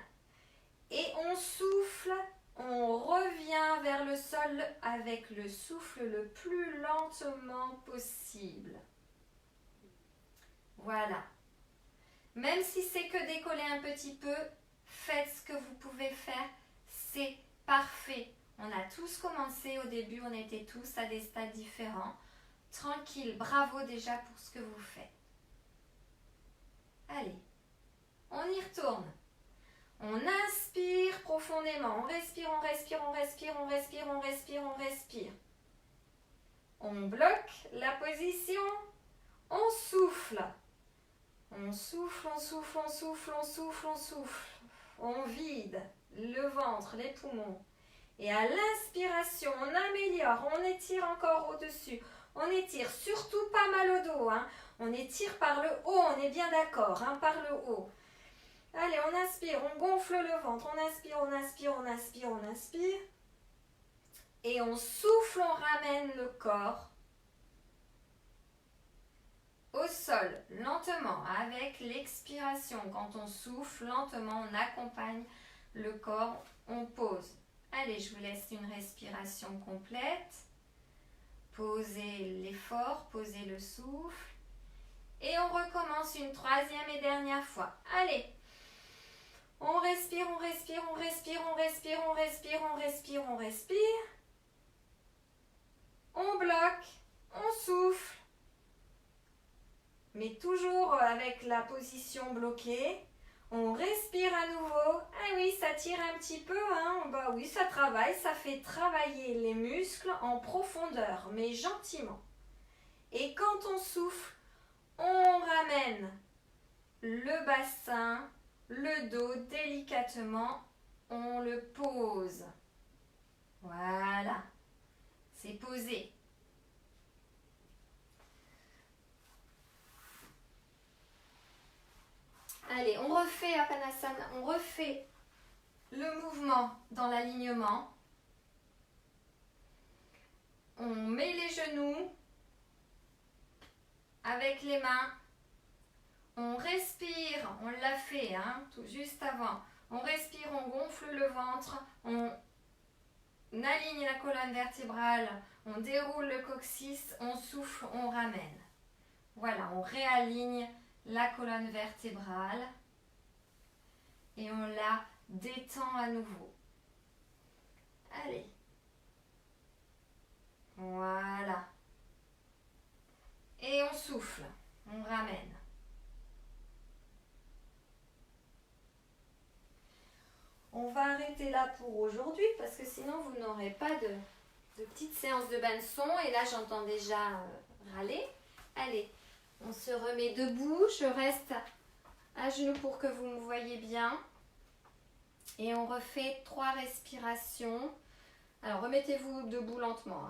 Et on souffle, on revient vers le sol avec le souffle le plus lentement possible. Voilà. Même si c'est que décoller un petit peu, faites ce que vous pouvez faire, c'est parfait. On a tous commencé au début, on était tous à des stades différents. Tranquille, bravo déjà pour ce que vous faites. Allez, on y retourne. On inspire profondément, on respire, on respire, on respire, on respire, on respire, on respire. On bloque la position, on souffle. On souffle, on souffle, on souffle, on souffle, on souffle. On vide le ventre, les poumons. Et à l'inspiration, on améliore, on étire encore au-dessus. On étire surtout pas mal au dos. On étire par le haut, on est bien d'accord, par le haut. Allez, on inspire, on gonfle le ventre. On inspire, on inspire, on inspire, on inspire. Et on souffle, on ramène le corps au sol, lentement, avec l'expiration. Quand on souffle, lentement, on accompagne le corps, on pose. Allez, je vous laisse une respiration complète. Posez l'effort, posez le souffle. Et on recommence une troisième et dernière fois. Allez, on respire, on respire, on respire, on respire, on respire, on respire, on respire. On bloque, on souffle. Mais toujours avec la position bloquée. On respire à nouveau. Ah oui, ça tire un petit peu, Bah oui, ça travaille, ça fait travailler les muscles en profondeur, mais gentiment. Et quand on souffle, on ramène le bassin, le dos délicatement, on le pose. Voilà, c'est posé. Allez, on refait Apanasana, on refait le mouvement dans l'alignement. On met les genoux avec les mains. On respire, on l'a fait tout juste avant. On respire, on gonfle le ventre, on aligne la colonne vertébrale, on déroule le coccyx, on souffle, on ramène. Voilà, on réaligne la colonne vertébrale et on la détend à nouveau. Allez. Voilà. Et on souffle, on ramène. On va arrêter là pour aujourd'hui parce que sinon vous n'aurez pas de petite séance de bain de son. Et là j'entends déjà râler. Allez, on se remet debout. Je reste à genoux pour que vous me voyez bien. Et on refait 3 respirations. Alors remettez-vous debout lentement,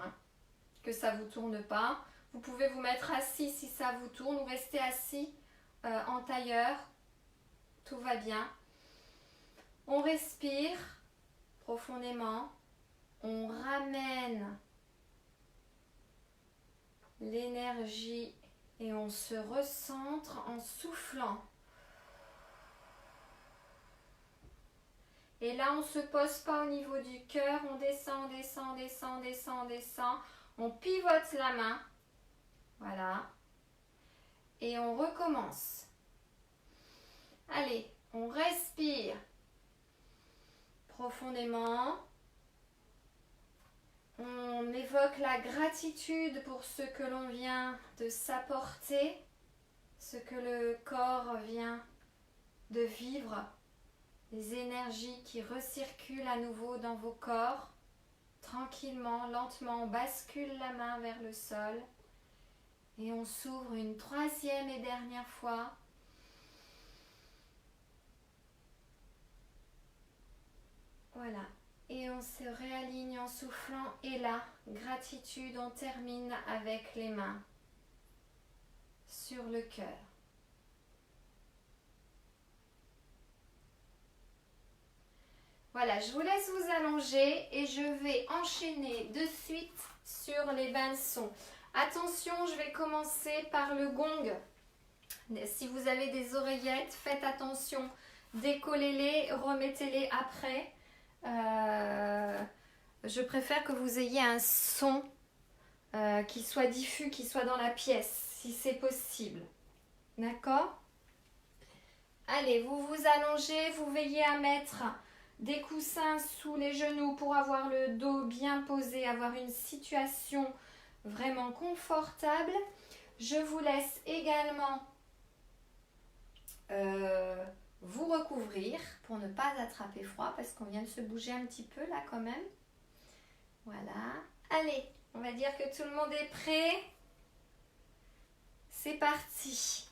que ça ne vous tourne pas. Vous pouvez vous mettre assis si ça vous tourne ou rester assis en tailleur. Tout va bien. On respire profondément. On ramène l'énergie et on se recentre en soufflant. Et là, on ne se pose pas au niveau du cœur. On descend, descend, descend, descend, descend. On pivote la main. Voilà. Et on recommence. Allez, on respire profondément. On évoque la gratitude pour ce que l'on vient de s'apporter, ce que le corps vient de vivre, les énergies qui recirculent à nouveau dans vos corps. Tranquillement, lentement, on bascule la main vers le sol et on s'ouvre une 3e et dernière fois. Voilà. Et on se réaligne en soufflant. Et là, gratitude, on termine avec les mains sur le cœur. Voilà, je vous laisse vous allonger et je vais enchaîner de suite sur les bains de son. Attention, je vais commencer par le gong. Si vous avez des oreillettes, faites attention. Décollez-les, remettez-les après. Je préfère que vous ayez un son qui soit diffus, qui soit dans la pièce, si c'est possible. D'accord? Allez, vous vous allongez, vous veillez à mettre des coussins sous les genoux pour avoir le dos bien posé, avoir une situation vraiment confortable. Je vous laisse également vous recouvrir pour ne pas attraper froid parce qu'on vient de se bouger un petit peu là quand même. Voilà. Allez, on va dire que tout le monde est prêt. C'est parti.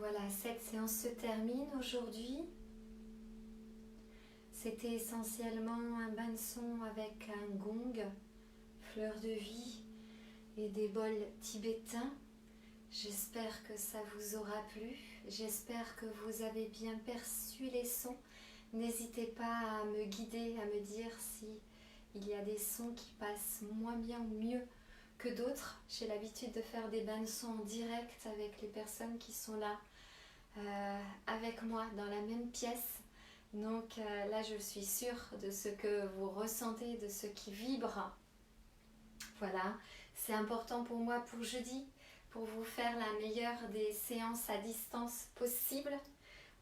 voilà, cette séance se termine aujourd'hui. C'était essentiellement un bain de son avec un gong, fleur de vie et des bols tibétains. J'espère que ça vous aura plu. J'espère que vous avez bien perçu les sons. N'hésitez pas à me guider, à me dire si il y a des sons qui passent moins bien ou mieux que d'autres. J'ai l'habitude de faire des bains de son en direct avec les personnes qui sont là avec moi dans la même pièce. Donc là, je suis sûre de ce que vous ressentez, de ce qui vibre. Voilà, c'est important pour moi pour jeudi, pour vous faire la meilleure des séances à distance possible.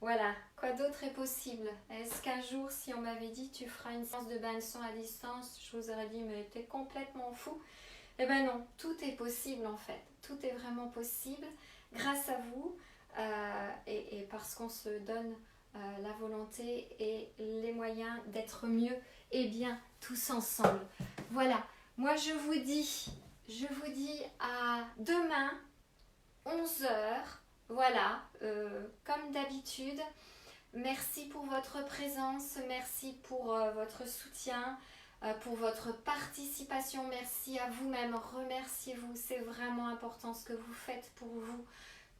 Voilà, quoi d'autre est possible? Est-ce qu'un jour, si on m'avait dit tu feras une séance de bain de son à distance, je vous aurais dit mais t'es complètement fou? Eh ben non, tout est possible en fait, tout est vraiment possible grâce à vous et parce qu'on se donne la volonté et les moyens d'être mieux et bien tous ensemble. Voilà, moi je vous dis à demain 11 heures. Voilà, comme d'habitude, merci pour votre présence, merci pour votre soutien, pour votre participation, merci à vous-même, remerciez-vous, c'est vraiment important ce que vous faites pour vous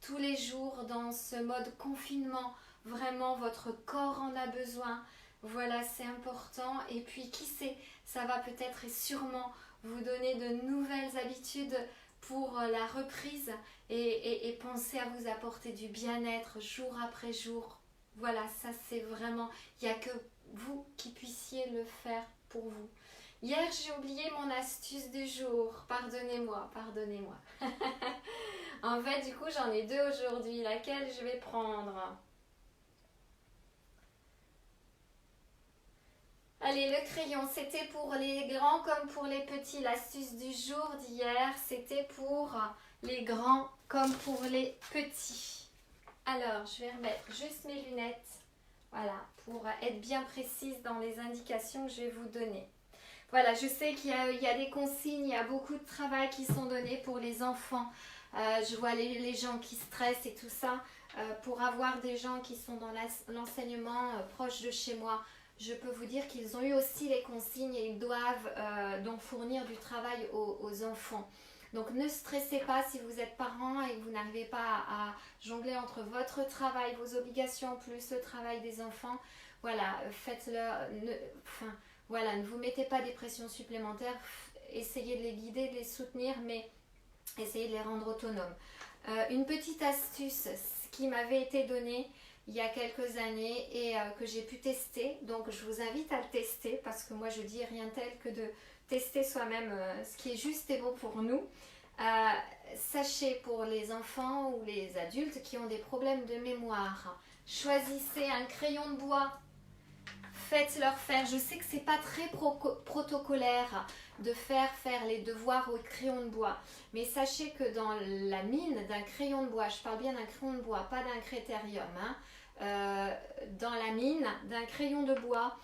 tous les jours dans ce mode confinement, vraiment votre corps en a besoin, voilà c'est important et puis qui sait, ça va peut-être et sûrement vous donner de nouvelles habitudes pour la reprise et penser à vous apporter du bien-être jour après jour. Voilà, ça c'est vraiment, il n'y a que vous qui puissiez le faire pour vous. Hier, j'ai oublié mon astuce du jour. Pardonnez-moi. En fait, du coup, j'en ai deux aujourd'hui. Laquelle je vais prendre? Allez, le crayon, c'était pour les grands comme pour les petits. L'astuce du jour d'hier, c'était pour les grands comme pour les petits. Alors, je vais remettre juste mes lunettes. Voilà, pour être bien précise dans les indications que je vais vous donner. Voilà, je sais qu'il y a des consignes, il y a beaucoup de travail qui sont donnés pour les enfants. Je vois les gens qui stressent et tout ça. Pour avoir des gens qui sont dans l'enseignement proche de chez moi, je peux vous dire qu'ils ont eu aussi les consignes et ils doivent donc fournir du travail aux enfants. Donc ne stressez pas si vous êtes parent et que vous n'arrivez pas à jongler entre votre travail, vos obligations, plus le travail des enfants. Voilà, faites-le. Voilà, ne vous mettez pas des pressions supplémentaires. Essayez de les guider, de les soutenir, mais essayez de les rendre autonomes. Une petite astuce qui m'avait été donnée il y a quelques années et que j'ai pu tester. Donc je vous invite à le tester parce que moi je dis rien tel que de tester soi-même ce qui est juste et bon pour nous. Sachez pour les enfants ou les adultes qui ont des problèmes de mémoire, choisissez un crayon de bois. Faites-leur faire, je sais que c'est pas très protocolaire de faire les devoirs au crayon de bois, mais sachez que dans la mine d'un crayon de bois, je parle bien d'un crayon de bois, pas d'un critérium, dans la mine d'un crayon de bois,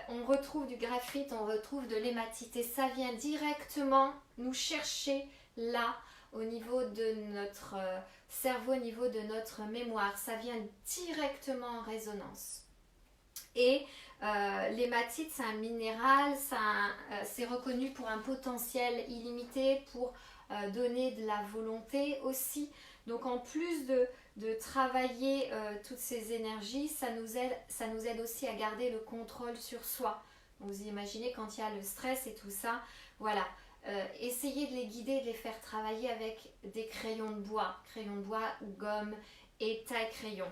on retrouve du graphite, on retrouve de l'hématite et ça vient directement nous chercher là au niveau de notre cerveau, au niveau de notre mémoire, ça vient directement en résonance. Et l'hématite, c'est un minéral, c'est reconnu pour un potentiel illimité, pour donner de la volonté aussi. Donc en plus de travailler toutes ces énergies, ça nous aide aussi à garder le contrôle sur soi. Vous imaginez quand il y a le stress et tout ça, voilà. Essayez de les guider, de les faire travailler avec des crayons de bois, gomme et taille-crayon.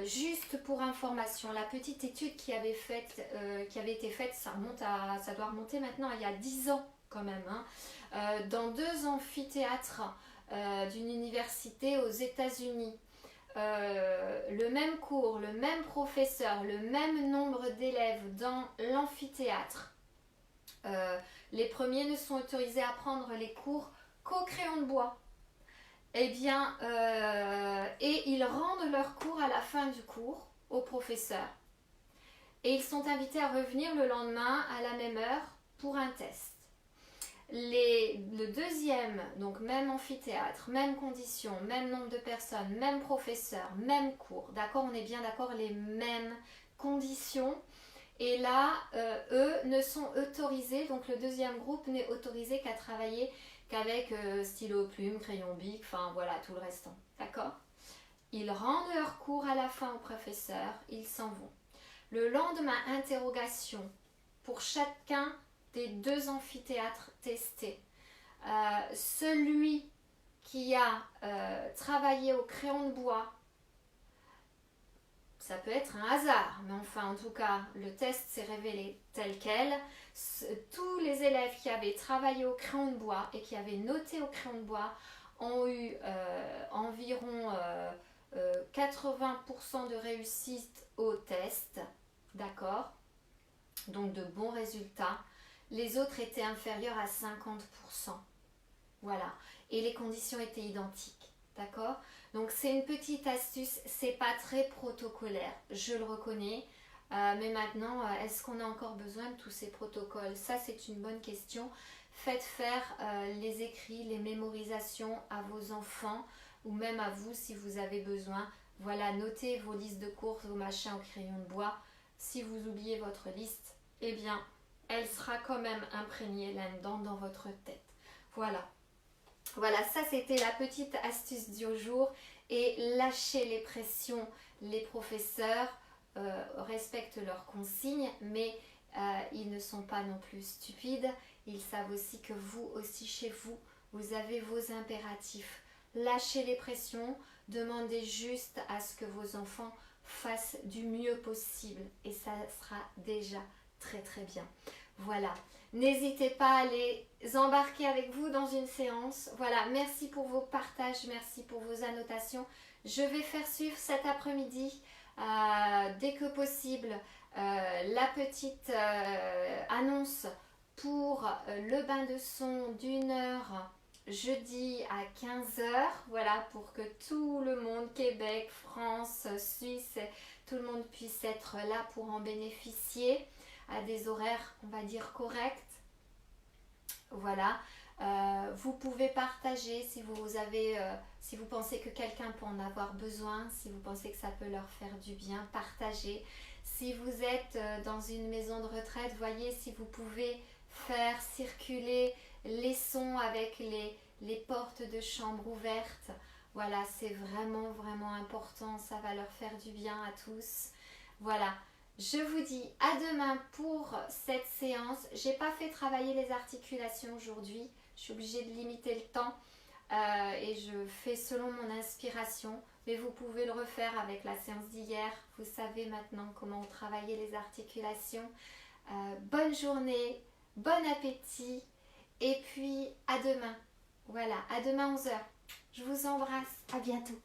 Juste pour information, la petite étude qui avait été faite, ça doit remonter maintenant il y a 10 ans quand même, dans 2 amphithéâtres d'une université aux États-Unis. Le même cours, le même professeur, le même nombre d'élèves dans l'amphithéâtre. Les premiers ne sont autorisés à prendre les cours qu'au crayon de bois. Eh bien, et ils rendent leur cours à la fin du cours au professeur. Et ils sont invités à revenir le lendemain à la même heure pour un test. le deuxième, donc même amphithéâtre, même conditions, même nombre de personnes, même professeur, même cours, d'accord, on est bien d'accord, les mêmes conditions. Et là, eux ne sont autorisés, donc le deuxième groupe n'est autorisé qu'à travailler qu'avec stylo, plume, crayon, bic, enfin voilà, tout le restant, d'accord. Ils rendent leur cours à la fin au professeur, ils s'en vont. Le lendemain, interrogation pour chacun des 2 amphithéâtres testés. Celui qui a travaillé au crayon de bois, ça peut être un hasard, mais enfin en tout cas le test s'est révélé tel quel. Tous les élèves qui avaient travaillé au crayon de bois et qui avaient noté au crayon de bois ont eu environ 80% de réussite au test, d'accord, donc de bons résultats. Les autres étaient inférieurs à 50%, voilà, et les conditions étaient identiques, d'accord. Donc c'est une petite astuce, c'est pas très protocolaire, je le reconnais, mais maintenant, est-ce qu'on a encore besoin de tous ces protocoles? Ça, c'est une bonne question. Faites faire les écrits, les mémorisations à vos enfants ou même à vous si vous avez besoin. Voilà, notez vos listes de courses, vos machins au crayon de bois. Si vous oubliez votre liste, eh bien, elle sera quand même imprégnée là-dedans dans votre tête. Voilà. Voilà, ça c'était la petite astuce du jour. Et lâchez les pressions, les professeurs respectent leurs consignes, mais ils ne sont pas non plus stupides. Ils savent aussi que vous aussi chez vous, vous avez vos impératifs. Lâchez les pressions, demandez juste à ce que vos enfants fassent du mieux possible et ça sera déjà très très bien. Voilà, n'hésitez pas à les embarquer avec vous dans une séance. Voilà, merci pour vos partages, merci pour vos annotations. Je vais faire suivre cet après-midi, dès que possible, la petite annonce pour le bain de son d'1 heure jeudi à 15h. Voilà, pour que tout le monde, Québec, France, Suisse, tout le monde puisse être là pour en bénéficier à des horaires, on va dire, corrects. Voilà, vous pouvez partager si vous avez, si vous pensez que quelqu'un peut en avoir besoin, si vous pensez que ça peut leur faire du bien, partagez. Si vous êtes dans une maison de retraite, voyez si vous pouvez faire circuler les sons avec les portes de chambre ouvertes. Voilà, c'est vraiment vraiment important, ça va leur faire du bien à tous. Voilà. Je vous dis à demain pour cette séance. J'ai pas fait travailler les articulations aujourd'hui. Je suis obligée de limiter le temps et je fais selon mon inspiration. Mais vous pouvez le refaire avec la séance d'hier. Vous savez maintenant comment travailler les articulations. Bonne journée, bon appétit et puis à demain. Voilà, à demain 11h. Je vous embrasse. À bientôt.